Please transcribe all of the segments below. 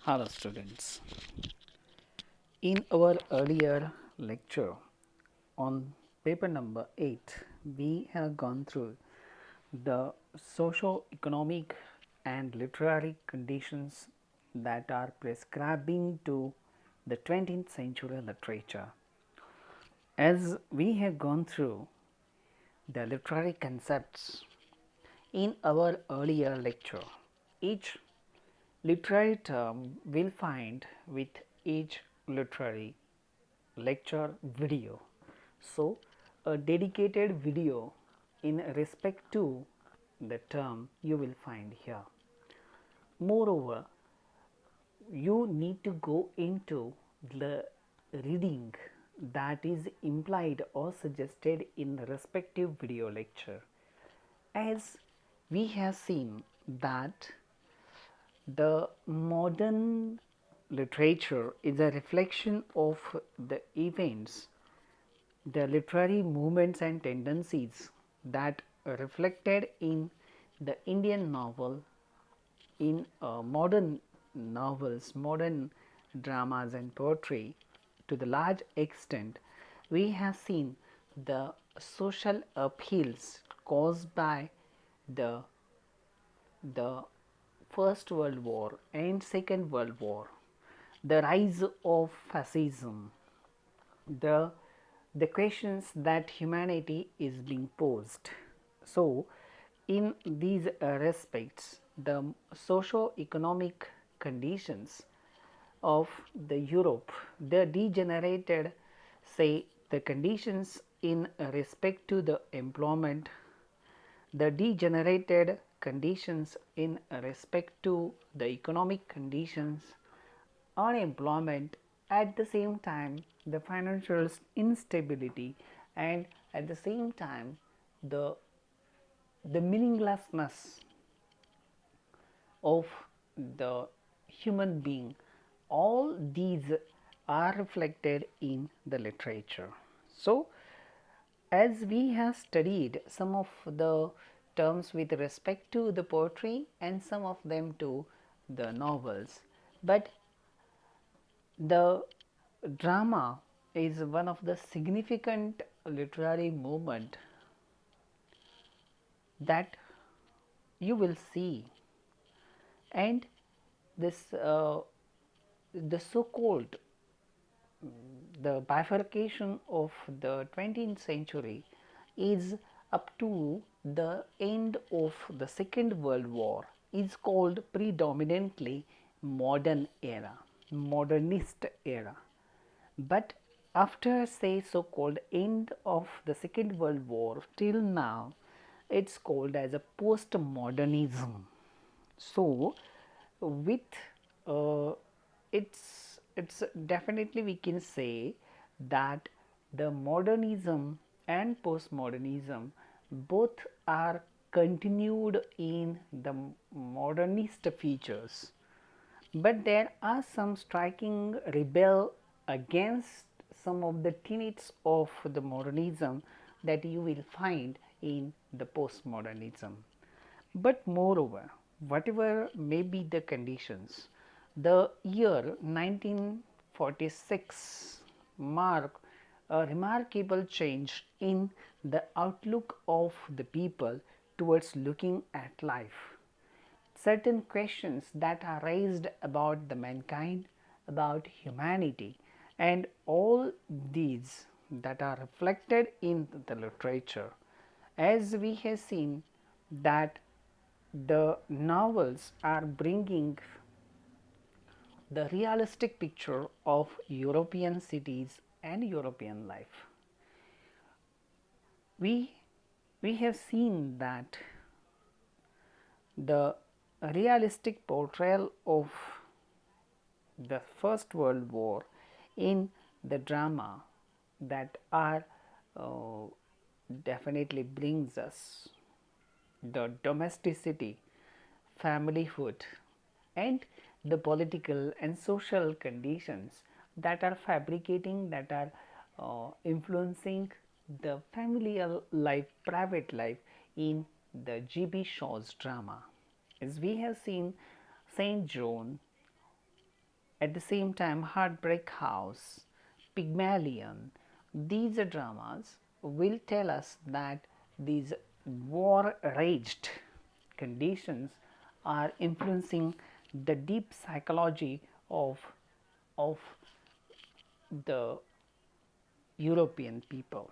Hello students. In our earlier lecture on paper number 8, we have gone through the socio-economic and literary conditions that are prescribing to the 20th century literature. As we have gone through the literary concepts in our earlier lecture, each literary term will find with each literary lecture video. So, a dedicated video in respect to the term you will find here. Moreover, you need to go into the reading that is implied or suggested in the respective video lecture. As we have seen that the modern literature is a reflection of the events, the literary movements and tendencies that are reflected in the Indian novel, in modern novels, modern dramas and poetry. To the large extent, we have seen the social upheavals caused by the the First World War and Second World War, the rise of fascism, the questions that humanity is being posed. So, in these respects, the socio-economic conditions of the Europe, the degenerated, say the conditions in respect to the employment, the degenerated conditions in respect to the economic conditions, unemployment, at the same time the financial instability, and at the same time the meaninglessness of the human being, all these are reflected in the literature. So, as we have studied some of the terms with respect to the poetry and some of them to the novels, but the drama is one of the significant literary movement that you will see, and this the so called the bifurcation of the 20th century is up to the end of the Second World War is called predominantly modern era, modernist era. But after say so called end of the Second World War till now, it's called as a postmodernism. So, with it's definitely we can say that the modernism and postmodernism both are continued in the modernist features, but there are some striking rebel against some of the tenets of the modernism that you will find in the postmodernism. But moreover, whatever may be the conditions, the year 1946 marked a remarkable change in the outlook of the people towards looking at life. Certain questions that are raised about the mankind, about humanity, and all these that are reflected in the literature, as we have seen that the novels are bringing the realistic picture of European cities and European life. We, we have seen that the realistic portrayal of the First World War in the drama that are definitely brings us the domesticity, familyhood, and the political and social conditions that are fabricating, that are influencing the familial life, private life in the G.B. Shaw's drama. As we have seen, Saint John At the same time, Heartbreak House, Pygmalion, these dramas will tell us that these war raged conditions are influencing the deep psychology of the European people.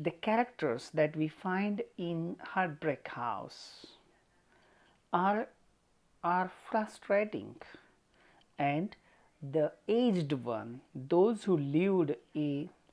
The characters that we find in Heartbreak House are are frustrating, and the aged one, those who lived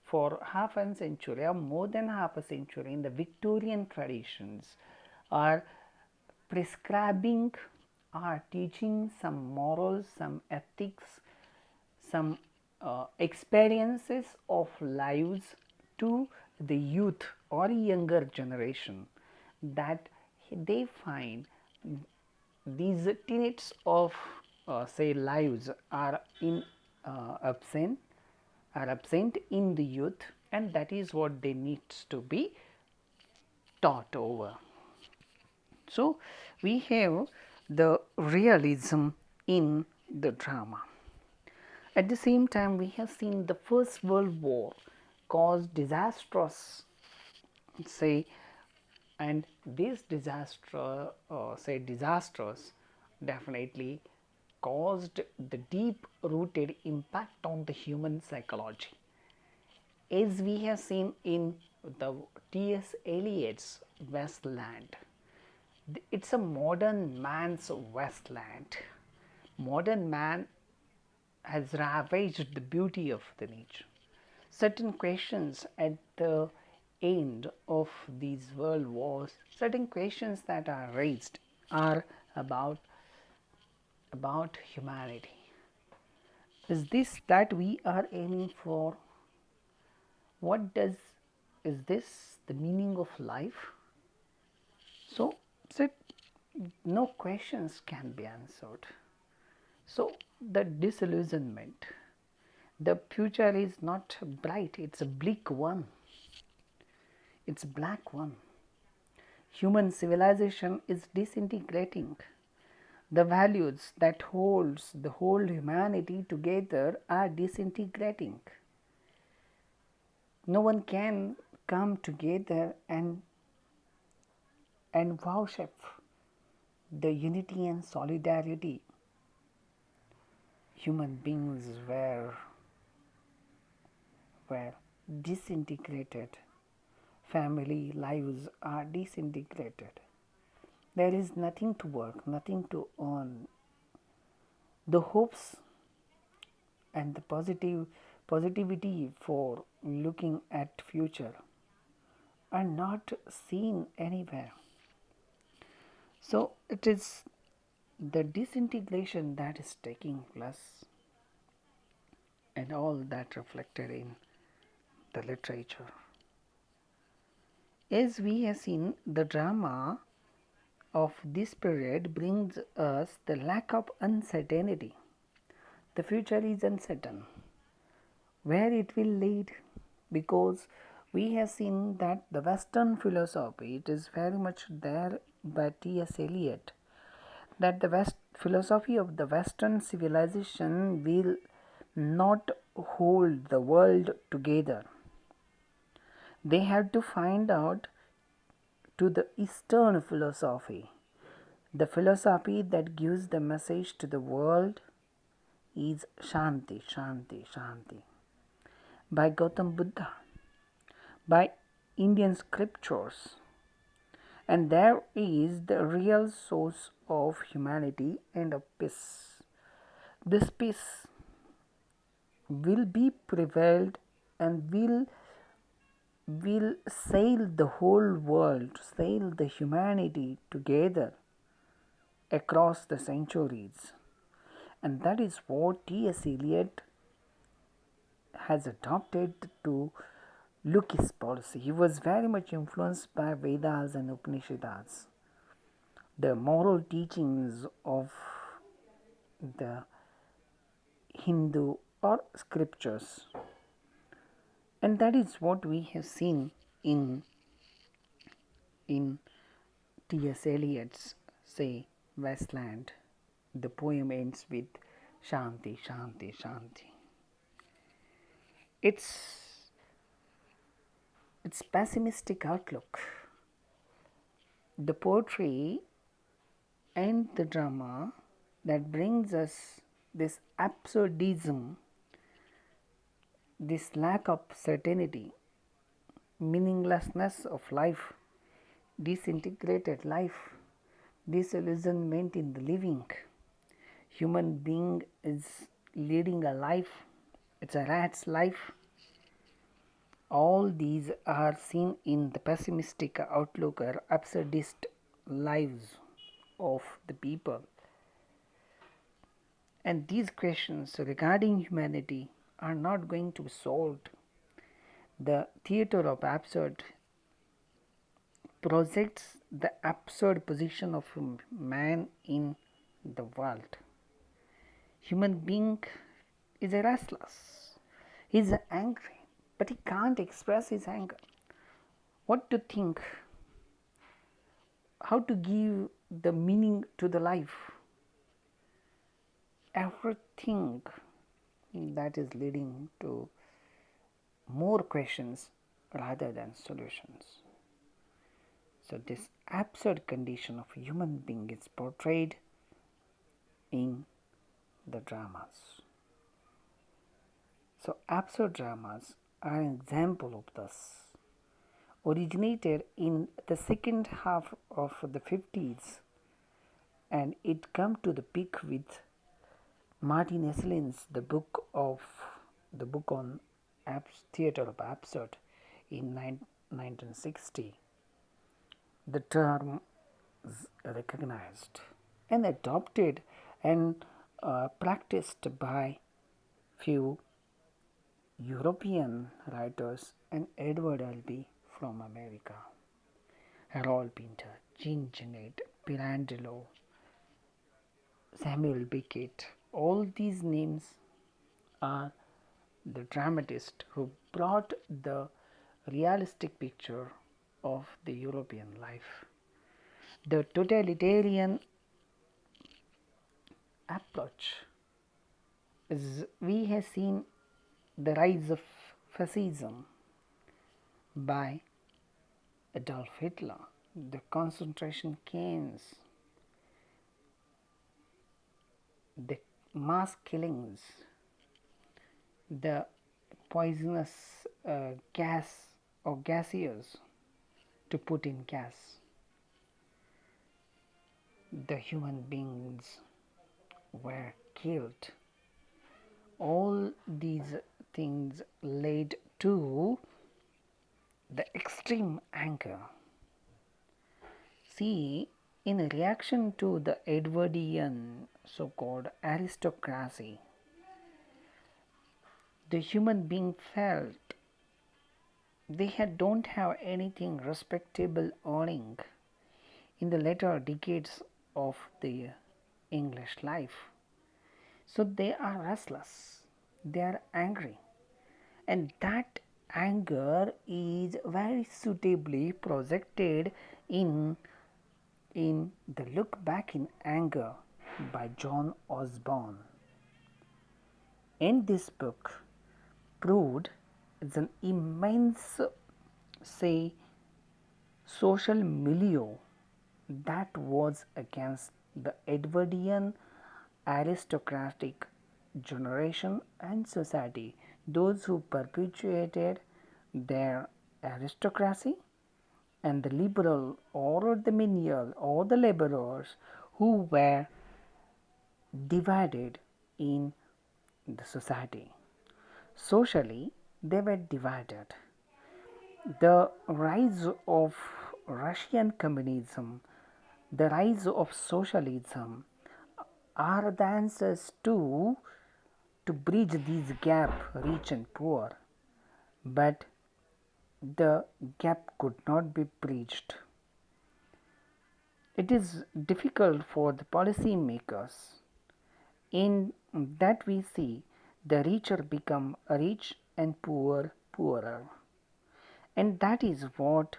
for half a century or more than half a century in the Victorian traditions, are prescribing, are teaching some morals, some ethics, some experiences of lives to the youth or younger generation, that they find these tenets of say lives are in absent are absent in the youth, and that is what they needs to be taught over. So, we have the realism in the drama. At the same time, we have seen the First World War caused disastrous, say, and this disaster, say disasters, definitely caused the deep rooted impact on the human psychology. As we have seen in the T.S. Eliot's Wasteland, it's a modern man's wasteland. Modern man has ravaged the beauty of the nature. Certain questions at the end of these world wars, certain questions that are raised are about humanity. Is this that we are aiming for? What does is this the meaning of life? So, no questions can be answered. So, the disillusionment, the future is not bright, it's a bleak one, it's a black one. Human civilization is disintegrating. The values that holds the whole humanity together are disintegrating. No one can come together and worship the unity and solidarity. Human beings were disintegrated. Family lives are disintegrated. There is nothing to work, nothing to earn. The hopes and the positivity for looking at future are not seen anywhere. So it is the disintegration that is taking place, and all that reflected in the literature. As we have seen, the drama of this period brings us the lack of uncertainty. The future is uncertain. Where it will lead, because we have seen that the Western philosophy, it is very much there by T.S. Eliot, that the West philosophy of the Western civilization will not hold the world together. They have to find out to the Eastern philosophy. The philosophy that gives the message to the world is Shanti, Shanti, Shanti. By Gautam Buddha, by Indian scriptures. And there is the real source of humanity and of peace. This peace will be prevailed and will sail the whole world, sail the humanity together across the centuries. And that is what T.S. Eliot has adopted to look his policy. He was very much influenced by Vedas and Upanishads, the moral teachings of the Hindu or scriptures. And that is what we have seen in T.S. Eliot's, say, Wasteland. The poem ends with Shanti, Shanti, Shanti. It's pessimistic outlook. The poetry and the drama that brings us this absurdism, this lack of certainty, meaninglessness of life, disintegrated life, disillusionment in the living. Human being is leading a life, it's a rat's life. All these are seen in the pessimistic outlook or absurdist lives of the people. And these questions regarding humanity are not going to be solved. The theatre of absurd projects the absurd position of man in the world. Human being is a restless, he is angry, but he can't express his anger. What to think? How to give the meaning to the life? Everything that is leading to more questions rather than solutions. So, this absurd condition of human being is portrayed in the dramas. So, absurd dramas are an example of this. Originated in the second half of the 50s, and it come to the peak with Martin Esselin's the book on theatre of absurd in 1960. The term is recognized and adopted and practiced by few European writers and Edward Albee from America, Harold Pinter, Jean Genet, Pirandello, Samuel Beckett. All these names are the dramatists who brought the realistic picture of the European life. The totalitarian approach is we have seen the rise of fascism by Adolf Hitler, the concentration camps, the mass killings, the poisonous gas or gaseous to put in gas. The human beings were killed. All these things led to the extreme anger. See, in reaction to the Edwardian so called aristocracy, the human being felt don't have anything respectable earning in the later decades of the English life. So they are restless, they are angry, and that anger is very suitably projected in the Look Back in Anger by John Osborne. In this book, proved is an immense, say, social milieu that was against the Edwardian aristocratic generation and society, those who perpetuated their aristocracy, and the liberal or the menial or the laborers who were divided in the society. Socially, they were divided. The rise of Russian communism, the rise of socialism are the answers to bridge this gap, rich and poor. But the gap could not be bridged. It is difficult for the policy makers. In that we see the richer become rich and poor poorer. And that is what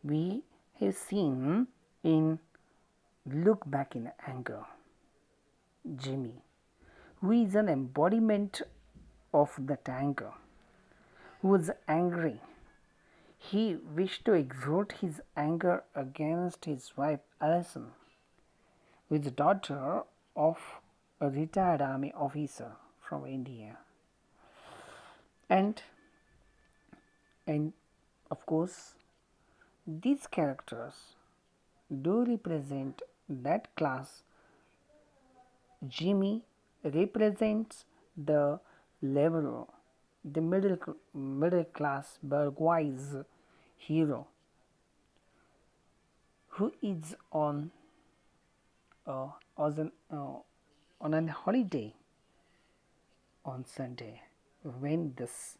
we have seen in Look Back in Anger. Jimmy, who is an embodiment of that anger, who was angry. He wished to exert his anger against his wife Alison, who is the daughter of a retired army officer from India. And and of course these characters do represent that class. Jimmy represents the laborer, the middle class bourgeois hero who is uh, on, on a holiday on Sunday when this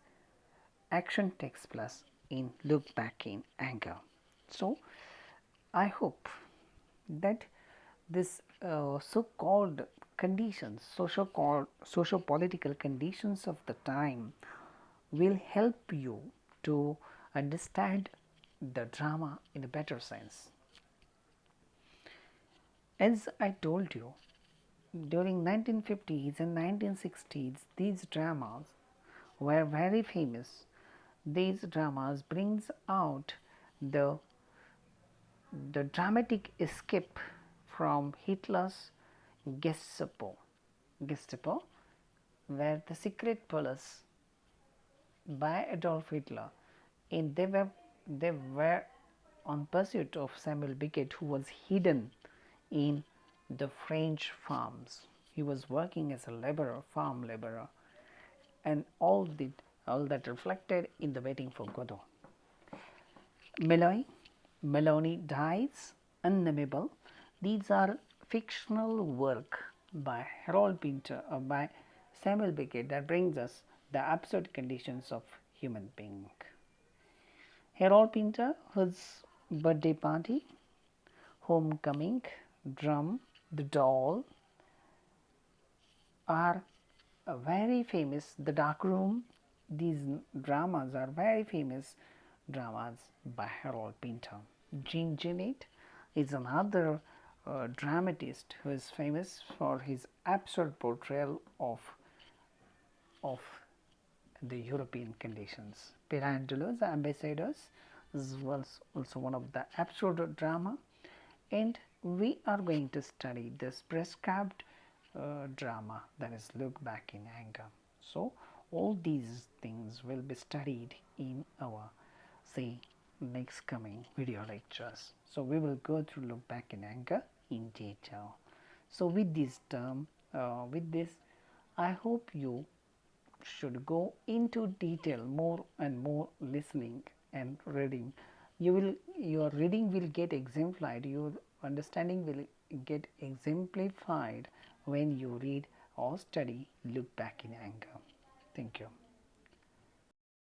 action takes place in Look Back in Anger. So, I hope that this so-called conditions, socio-political conditions of the time will help you to understand the drama in a better sense. As I told you, during 1950s and 1960s, these dramas were very famous. These dramas brings out the dramatic escape from Hitler's Gestapo, where the secret police by Adolf Hitler, and they were on pursuit of Samuel Beckett, who was hidden in the French farms. He was working as a laborer, farm laborer, and all that reflected in the Waiting for Godot. Melanie dies unnameable. These are fictional work by Harold Pinter or by Samuel Beckett that brings us the absurd conditions of human being. Harold Pinter, his birthday party, homecoming, drum, the doll are very famous. The dark room, these dramas are very famous dramas by Harold Pinter. Jean Genet is another dramatist who is famous for his absurd portrayal of the European conditions. Pirandello's Ambassadors was also one of the absurd drama, and we are going to study this prescribed drama, that is Look Back in Anger. So, all these things will be studied in our say next coming video lectures. So, we will go through Look Back in Anger in detail. So, with this term, with this, I hope you should go into detail more and more listening and reading. Your reading will get exemplified, your understanding will get exemplified when you read or study Look Back in Anger. Thank you.